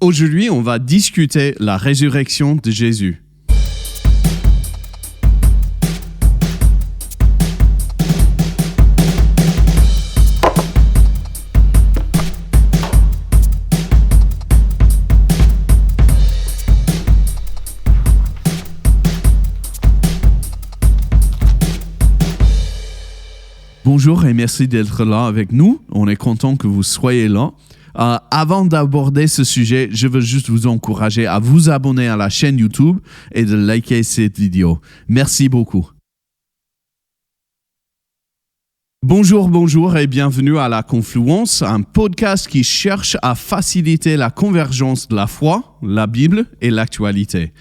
Aujourd'hui, on va discuter la résurrection de Jésus. Bonjour et merci d'être là avec nous. On est content que vous soyez là. Avant d'aborder ce sujet, je veux juste vous encourager à vous abonner à la chaîne YouTube et de liker cette vidéo. Merci beaucoup. Bonjour et bienvenue à La Confluence, un podcast qui cherche à faciliter la convergence de la foi, la Bible et l'actualité.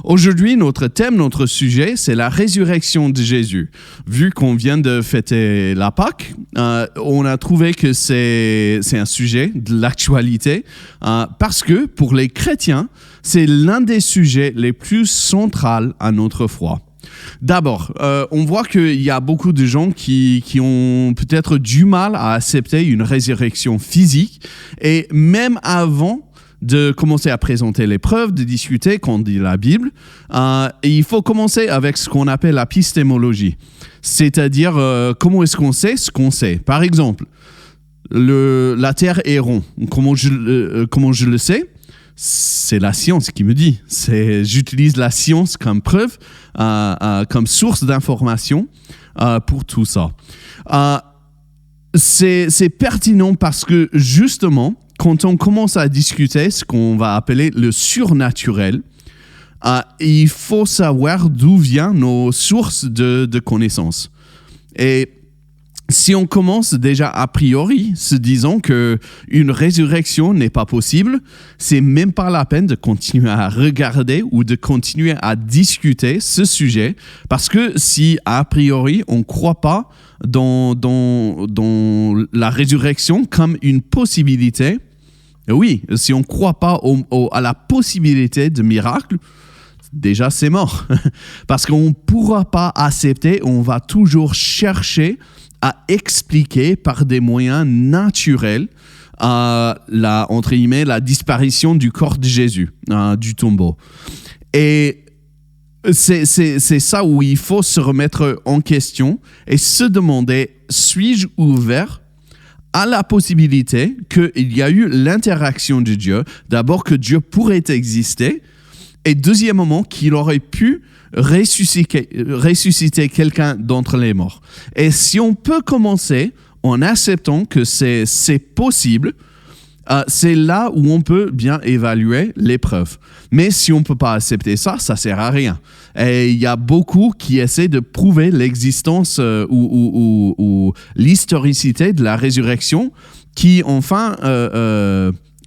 Aujourd'hui, notre sujet, c'est la résurrection de Jésus. Vu qu'on vient de fêter la Pâque, on a trouvé que c'est un sujet de l'actualité parce que pour les chrétiens, c'est l'un des sujets les plus centraux à notre foi. D'abord, on voit qu'il y a beaucoup de gens qui ont peut-être du mal à accepter une résurrection physique et même avant de commencer à présenter les preuves, de discuter quand on dit la Bible, il faut commencer avec ce qu'on appelle l'épistémologie, c'est-à-dire comment est-ce qu'on sait ce qu'on sait. Par exemple, la Terre est ronde. Comment je le sais ? C'est la science qui me dit. J'utilise la science comme preuve, comme source d'information pour tout ça. C'est pertinent parce que justement, quand on commence à discuter ce qu'on va appeler le surnaturel, il faut savoir d'où viennent nos sources de connaissances. Et si on commence déjà a priori se disant qu'une résurrection n'est pas possible, c'est même pas la peine de continuer à regarder ou de continuer à discuter ce sujet, parce que si a priori on ne croit pas dans la résurrection comme une possibilité, oui, si on ne croit pas à la possibilité de miracle, déjà c'est mort. Parce qu'on ne pourra pas accepter, on va toujours chercher à expliquer par des moyens naturels entre guillemets, la disparition du corps de Jésus, du tombeau. Et c'est ça où il faut se remettre en question et se demander, suis-je ouvert à la possibilité qu'il y a eu l'interaction de Dieu, d'abord que Dieu pourrait exister, et deuxièmement qu'il aurait pu ressusciter quelqu'un d'entre les morts. Et si on peut commencer en acceptant que c'est possible, c'est là où on peut bien évaluer les preuves. Mais si on ne peut pas accepter ça, ça ne sert à rien. Et il y a beaucoup qui essaient de prouver l'existence ou l'historicité de la résurrection qui, enfin,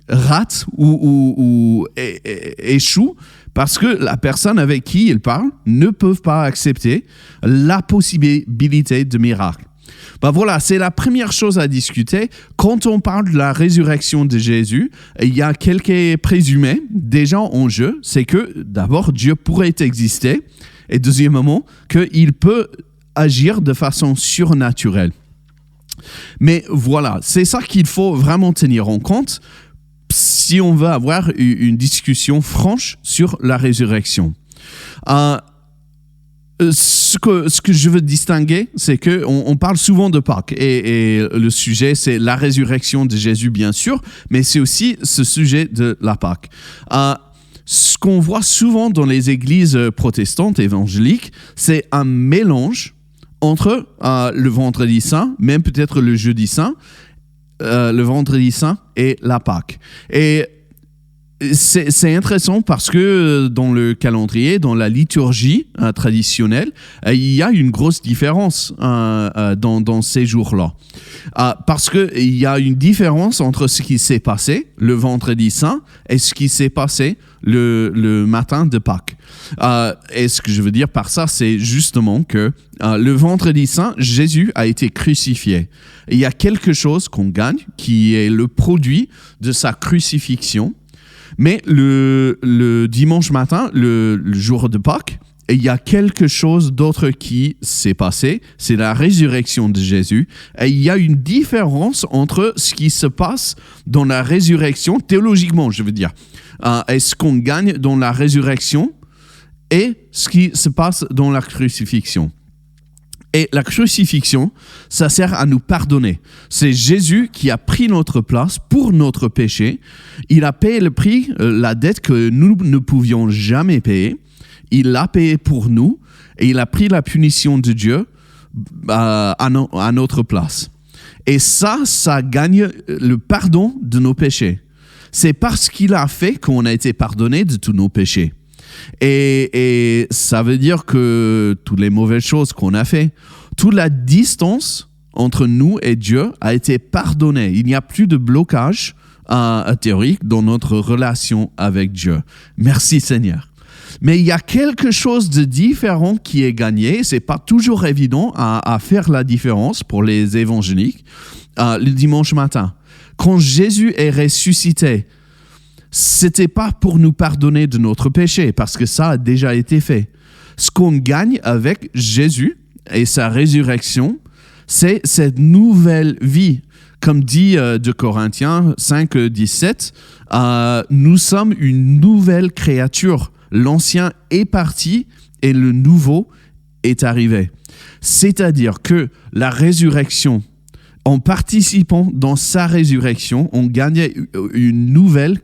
rate ou échoue parce que la personne avec qui ils parlent ne peut pas accepter la possibilité de miracle. Voilà, c'est la première chose à discuter. Quand on parle de la résurrection de Jésus, il y a quelques présumés déjà en jeu. C'est que d'abord, Dieu pourrait exister et deuxièmement, qu'il peut agir de façon surnaturelle. Mais voilà, c'est ça qu'il faut vraiment tenir en compte si on veut avoir une discussion franche sur la résurrection. Ce que je veux distinguer, c'est qu'on parle souvent de Pâques et le sujet, c'est la résurrection de Jésus, bien sûr, mais c'est aussi ce sujet de la Pâque. Ce qu'on voit souvent dans les églises protestantes évangéliques, c'est un mélange entre le vendredi saint, même peut-être le jeudi saint, le vendredi saint et la Pâque. Et c'est intéressant parce que dans le calendrier, dans la liturgie traditionnelle, il y a une grosse différence dans ces jours-là. Parce qu'il y a une différence entre ce qui s'est passé le vendredi saint et ce qui s'est passé le matin de Pâques. Et ce que je veux dire par ça, c'est justement que le vendredi saint, Jésus a été crucifié. Il y a quelque chose qu'on gagne qui est le produit de sa crucifixion. Mais le dimanche matin, le jour de Pâques, Et il y a quelque chose d'autre qui s'est passé, c'est la résurrection de Jésus. Et il y a une différence entre ce qui se passe dans la résurrection, théologiquement, je veux dire, et ce qu'on gagne dans la résurrection et ce qui se passe dans la crucifixion. Et la crucifixion, ça sert à nous pardonner. C'est Jésus qui a pris notre place pour notre péché. Il a payé le prix, la dette que nous ne pouvions jamais payer. Il l'a payé pour nous et il a pris la punition de Dieu à notre place. Et ça gagne le pardon de nos péchés. C'est parce qu'il a fait qu'on a été pardonné de tous nos péchés. Et ça veut dire que toutes les mauvaises choses qu'on a fait, toute la distance entre nous et Dieu a été pardonnée. Il n'y a plus de blocage théorique dans notre relation avec Dieu. Merci Seigneur. Mais il y a quelque chose de différent qui est gagné. C'est pas toujours évident à faire la différence pour les évangéliques le dimanche matin. Quand Jésus est ressuscité, c'était pas pour nous pardonner de notre péché, parce que ça a déjà été fait. Ce qu'on gagne avec Jésus et sa résurrection, c'est cette nouvelle vie. Comme dit 2 Corinthiens 5, 17, nous sommes une nouvelle créature. L'ancien est parti et le nouveau est arrivé. C'est-à-dire que la résurrection, en participant dans sa résurrection, on gagne une nouvelle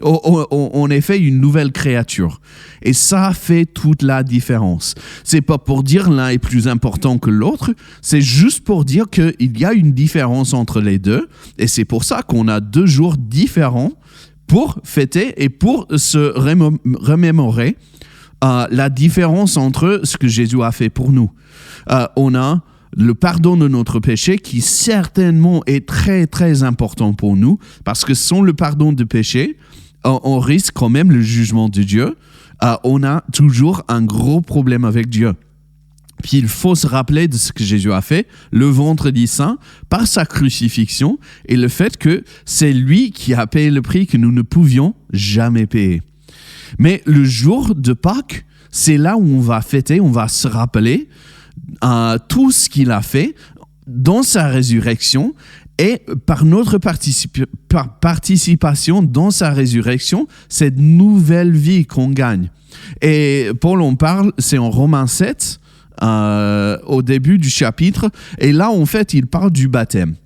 on est fait une nouvelle créature. Et ça fait toute la différence. C'est pas pour dire l'un est plus important que l'autre, c'est juste pour dire qu'il y a une différence entre les deux. Et c'est pour ça qu'on a 2 jours différents pour fêter et pour se remémorer la différence entre ce que Jésus a fait pour nous. On a le pardon de notre péché qui certainement est très très important pour nous, parce que sans le pardon de péché, on risque quand même le jugement de Dieu. On a toujours un gros problème avec Dieu. Puis il faut se rappeler de ce que Jésus a fait le vendredi saint par sa crucifixion et le fait que c'est lui qui a payé le prix que nous ne pouvions jamais payer. Mais le jour de Pâques, c'est là où on va fêter, on va se rappeler tout ce qu'il a fait dans sa résurrection et par notre participation dans sa résurrection, cette nouvelle vie qu'on gagne. Et Paul en parle, c'est en Romains 7, au début du chapitre, et là en fait il parle du baptême.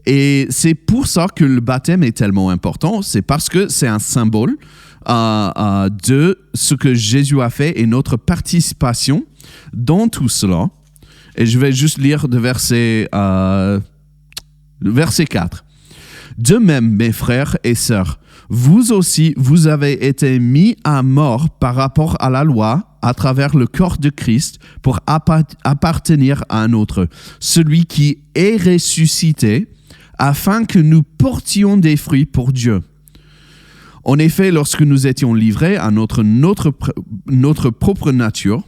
Et c'est pour ça que le baptême est tellement important, c'est parce que c'est un symbole de ce que Jésus a fait et notre participation dans tout cela. Et je vais juste lire de verset 4. De même, mes frères et sœurs, vous aussi, vous avez été mis à mort par rapport à la loi à travers le corps de Christ pour appartenir à un autre, celui qui est ressuscité, afin que nous portions des fruits pour Dieu. En effet, lorsque nous étions livrés à notre propre nature,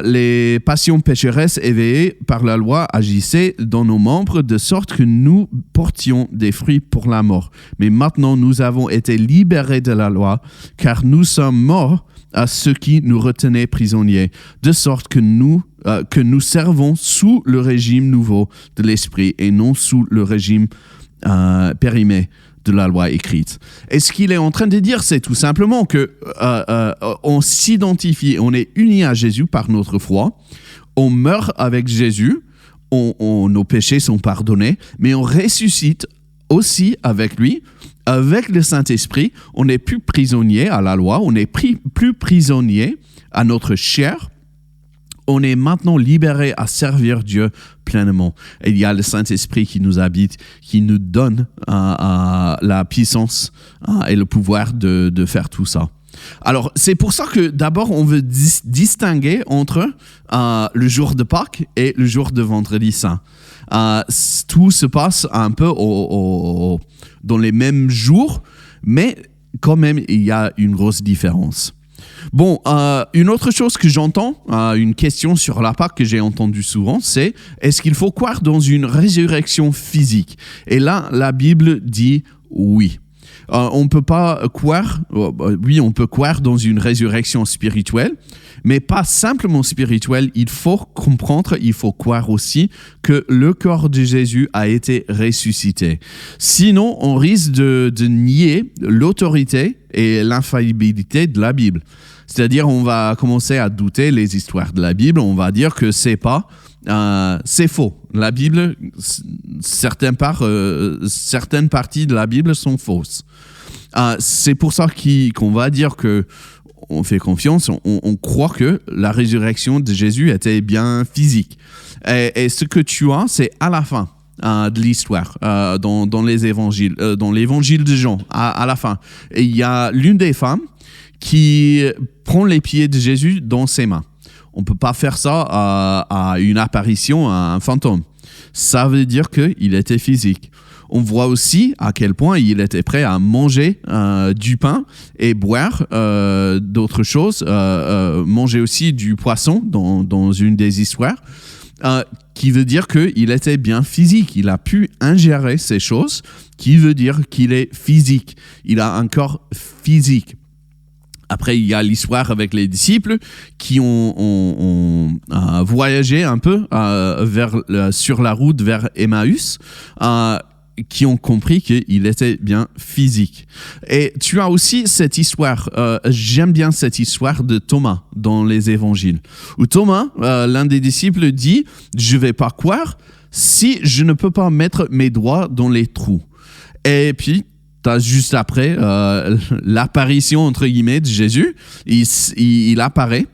les passions pécheresses éveillées par la loi agissaient dans nos membres de sorte que nous portions des fruits pour la mort. Mais maintenant, nous avons été libérés de la loi, car nous sommes morts à ceux qui nous retenaient prisonniers, de sorte que nous servons sous le régime nouveau de l'esprit et non sous le régime périmé de la loi écrite. Et ce qu'il est en train de dire, c'est tout simplement que on s'identifie, on est unis à Jésus par notre foi, on meurt avec Jésus, nos péchés sont pardonnés, mais on ressuscite aussi avec lui, avec le Saint-Esprit. On n'est plus prisonnier à la loi, on n'est plus prisonnier à notre chair. On est maintenant libéré à servir Dieu pleinement. Et il y a le Saint-Esprit qui nous habite, qui nous donne la puissance et le pouvoir de faire tout ça. Alors, c'est pour ça que d'abord, on veut distinguer entre le jour de Pâques et le jour de Vendredi Saint. Tout se passe un peu dans les mêmes jours, mais quand même, il y a une grosse différence. Bon, une autre chose que j'entends, une question sur la Pâque que j'ai entendue souvent, c'est est-ce qu'il faut croire dans une résurrection physique? Et là, la Bible dit oui. On ne peut pas croire, oui, on peut croire dans une résurrection spirituelle, mais pas simplement spirituelle. Il faut comprendre, il faut croire aussi que le corps de Jésus a été ressuscité. Sinon, on risque de nier l'autorité et l'infaillibilité de la Bible. C'est-à-dire, on va commencer à douter les histoires de la Bible. On va dire que c'est faux. La Bible, certaines parties de la Bible sont fausses. C'est pour ça qu'on va dire que on fait confiance, on croit que la résurrection de Jésus était bien physique. Et ce que tu as, c'est à la fin de l'histoire, dans les évangiles, dans l'évangile de Jean, à la fin. Et il y a l'une des femmes qui prend les pieds de Jésus dans ses mains. On ne peut pas faire ça à une apparition, à un fantôme. Ça veut dire qu'il était physique. On voit aussi à quel point il était prêt à manger du pain et boire d'autres choses, manger aussi du poisson dans une des histoires, qui veut dire qu'il était bien physique. Il a pu ingérer ces choses, qui veut dire qu'il est physique. Il a un corps physique. Après, il y a l'histoire avec les disciples qui ont voyagé un peu sur la route vers Emmaüs, qui ont compris qu'il était bien physique. Et tu as aussi cette histoire, j'aime bien cette histoire de Thomas dans les évangiles, où Thomas, l'un des disciples, dit « Je ne vais pas croire si je ne peux pas mettre mes doigts dans les trous ». Et puis, juste après l'apparition entre guillemets de Jésus, il apparaît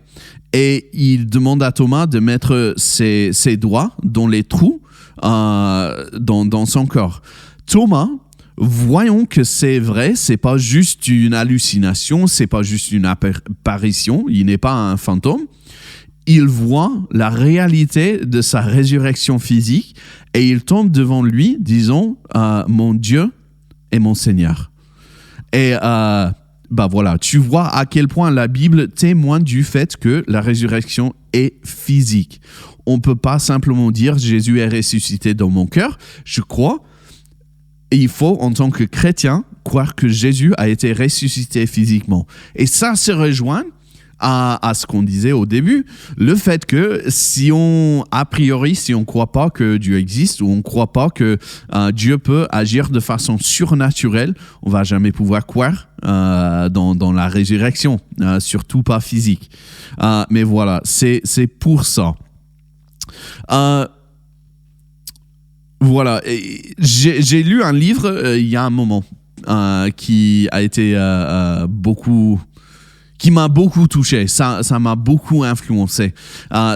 et il demande à Thomas de mettre ses doigts dans les trous dans son corps. Thomas, voyons que c'est vrai, c'est pas juste une hallucination, c'est pas juste une apparition, il n'est pas un fantôme. Il voit la réalité de sa résurrection physique et il tombe devant lui, disons, mon Dieu et mon Seigneur. Et voilà, tu vois à quel point la Bible témoigne du fait que la résurrection est physique. On ne peut pas simplement dire Jésus est ressuscité dans mon cœur, je crois. Et il faut, en tant que chrétien, croire que Jésus a été ressuscité physiquement. Et ça se rejoint à ce qu'on disait au début, le fait que si on ne croit pas que Dieu existe ou on ne croit pas que Dieu peut agir de façon surnaturelle, on ne va jamais pouvoir croire dans la résurrection, surtout pas physique. Mais voilà, c'est pour ça. Voilà, j'ai lu un livre il y a un moment qui a été qui m'a beaucoup touché, ça m'a beaucoup influencé.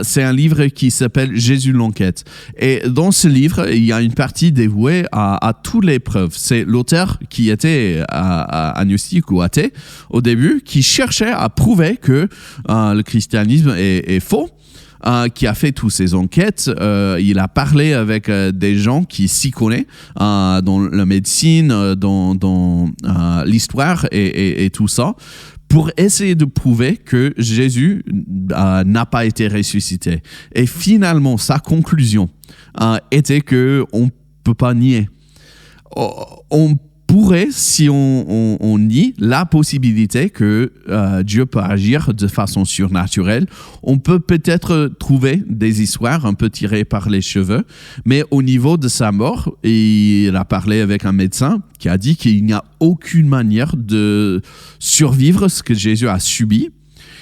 C'est un livre qui s'appelle Jésus l'enquête. Et dans ce livre, il y a une partie dévouée à toutes les preuves. C'est l'auteur qui était agnostique ou athée au début, qui cherchait à prouver que le christianisme est faux. Qui a fait toutes ces enquêtes. Il a parlé avec des gens qui s'y connaissent dans la médecine, dans l'histoire et tout ça, pour essayer de prouver que Jésus n'a pas été ressuscité. Et finalement, sa conclusion était qu'on ne peut pas nier. On pourrait, si on nie la possibilité que Dieu peut agir de façon surnaturelle, on peut peut-être trouver des histoires un peu tirées par les cheveux, mais au niveau de sa mort, il a parlé avec un médecin qui a dit qu'il n'y a aucune manière de survivre ce que Jésus a subi.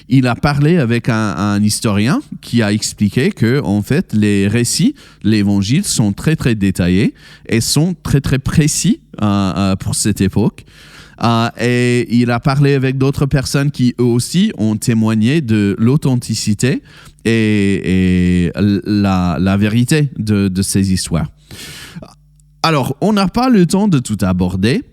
Il a parlé avec un historien qui a expliqué que, en fait, les récits, l'évangile sont très, très détaillés et sont très, très précis pour cette époque. Et il a parlé avec d'autres personnes qui, eux aussi, ont témoigné de l'authenticité et la vérité de ces histoires. Alors, on n'a pas le temps de tout aborder.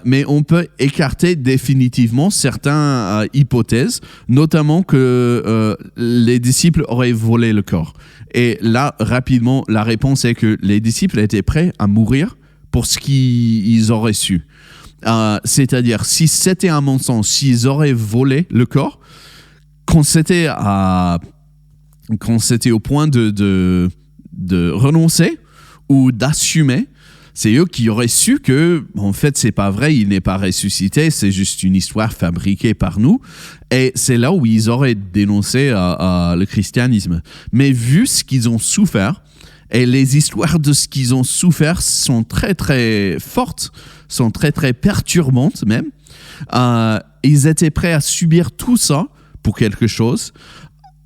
Mais on peut écarter définitivement certaines hypothèses, notamment que les disciples auraient volé le corps. Et là, rapidement, la réponse est que les disciples étaient prêts à mourir pour ce qu'ils auraient su. C'est-à-dire, si c'était un mensonge, s'ils auraient volé le corps, quand c'était au point de renoncer ou d'assumer, C'est eux qui auraient su que, en fait, c'est pas vrai, il n'est pas ressuscité, c'est juste une histoire fabriquée par nous. Et c'est là où ils auraient dénoncé le christianisme. Mais vu ce qu'ils ont souffert, et les histoires de ce qu'ils ont souffert sont très, très fortes, sont très, très perturbantes même. Ils étaient prêts à subir tout ça pour quelque chose.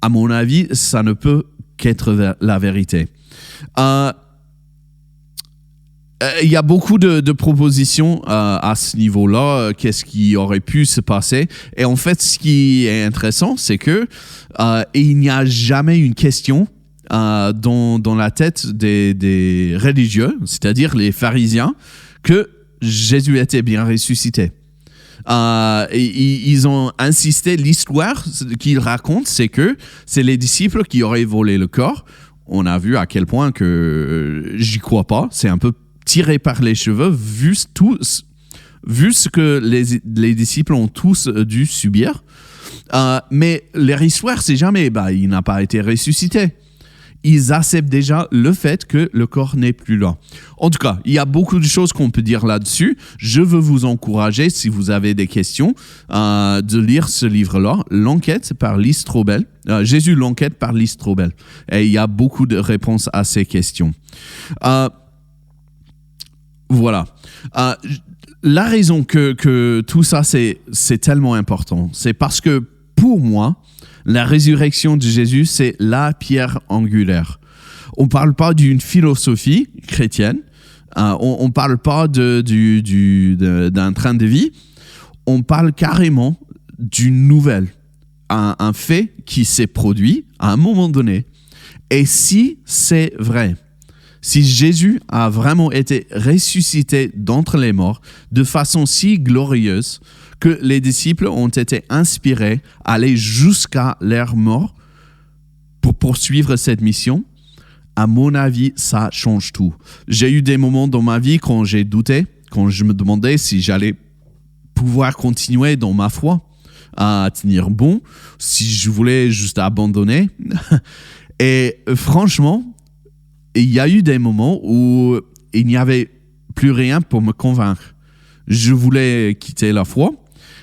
À mon avis, ça ne peut qu'être la vérité. Il y a beaucoup de propositions à ce niveau-là. Qu'est-ce qui aurait pu se passer? Et en fait, ce qui est intéressant, c'est que il n'y a jamais une question dans la tête des religieux, c'est-à-dire les pharisiens, que Jésus était bien ressuscité. Ils ont insisté, l'histoire qu'ils racontent, c'est que c'est les disciples qui auraient volé le corps. On a vu à quel point que j'y crois pas. C'est un peu tiré par les cheveux, vu ce que les disciples ont tous dû subir. Mais leur histoire, c'est jamais, il n'a pas été ressuscité. Ils acceptent déjà le fait que le corps n'est plus là. En tout cas, il y a beaucoup de choses qu'on peut dire là-dessus. Je veux vous encourager, si vous avez des questions, de lire ce livre-là, L'Enquête par Lee Strobel. Jésus, l'Enquête par Lee Strobel. Et il y a beaucoup de réponses à ces questions. Voilà. La raison que tout ça, c'est tellement important, c'est parce que pour moi, la résurrection de Jésus, c'est la pierre angulaire. On ne parle pas d'une philosophie chrétienne, on ne parle pas d'un train de vie, on parle carrément d'une nouvelle, un fait qui s'est produit à un moment donné. Et si c'est vrai, si Jésus a vraiment été ressuscité d'entre les morts de façon si glorieuse que les disciples ont été inspirés à aller jusqu'à leur mort pour poursuivre cette mission, à mon avis, ça change tout. J'ai eu des moments dans ma vie quand j'ai douté, quand je me demandais si j'allais pouvoir continuer dans ma foi, à tenir bon, si je voulais juste abandonner. Et franchement, il y a eu des moments où il n'y avait plus rien pour me convaincre. Je voulais quitter la foi,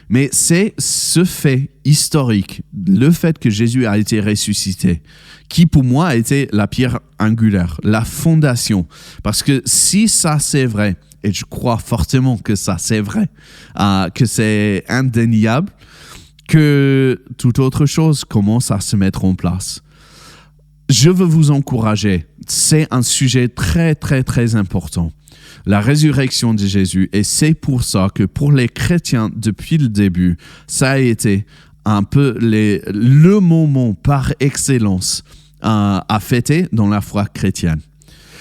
mais c'est ce fait historique, le fait que Jésus a été ressuscité, qui pour moi a été la pierre angulaire, la fondation. Parce que si ça c'est vrai, et je crois fortement que ça c'est vrai, que c'est indéniable, que toute autre chose commence à se mettre en place. Je veux vous encourager, c'est un sujet très très très important. La résurrection de Jésus, et c'est pour ça que pour les chrétiens, depuis le début, ça a été un peu le moment par excellence à fêter dans la foi chrétienne.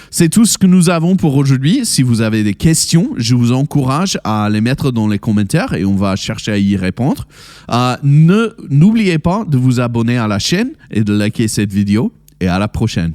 C'est tout ce que nous avons pour aujourd'hui. Si vous avez des questions, je vous encourage à les mettre dans les commentaires et on va chercher à y répondre. N'oubliez pas de vous abonner à la chaîne et de liker cette vidéo et à la prochaine.